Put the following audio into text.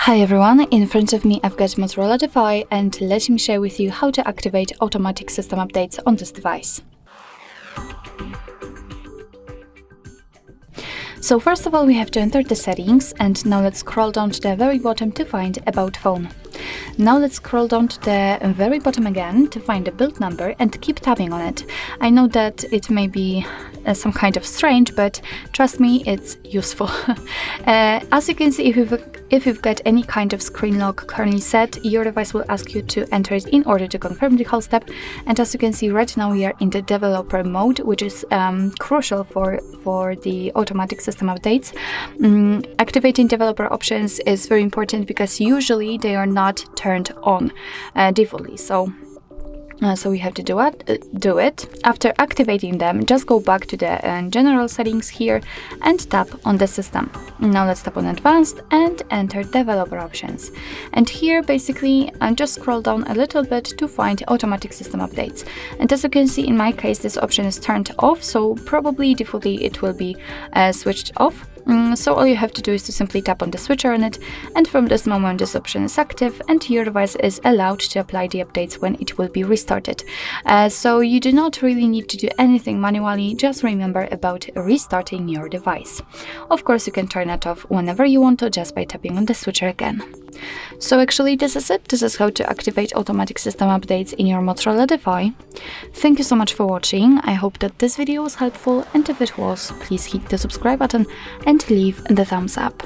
Hi everyone, in front of me I've got MOTOROLA Defy, and let me share with you how to activate automatic system updates on this device. So first of all, we have to enter the settings, and now let's scroll down to the very bottom to find About Phone. Now let's scroll down to the very bottom again to find the build number and keep tapping on it. I know that it may be some kind of strange, but trust me, it's useful. As you can see, if you've got any kind of screen lock currently set, your device will ask you to enter it in order to confirm the whole step. And as you can see, right now we are in the developer mode, which is crucial for the automatic system updates. Activating developer options is very important because usually they are not turned on defaultly. So we have to do it. After activating them, just go back to the general settings here and tap on the system. Now let's tap on advanced and enter developer options. And here basically just scroll down a little bit to find automatic system updates. And as you can see, in my case this option is turned off, so probably defaultly it will be switched off. So all you have to do is to simply tap on the switcher on it, and from this moment this option is active and your device is allowed to apply the updates when it will be restarted. So you do not really need to do anything manually, just remember about restarting your device. Of course, you can turn it off whenever you want to just by tapping on the switcher again. So actually this is it. This is how to activate automatic system updates in your MOTOROLA Defy. Thank you so much for watching. I hope that this video was helpful, and if it was, please hit the subscribe button and leave the thumbs up.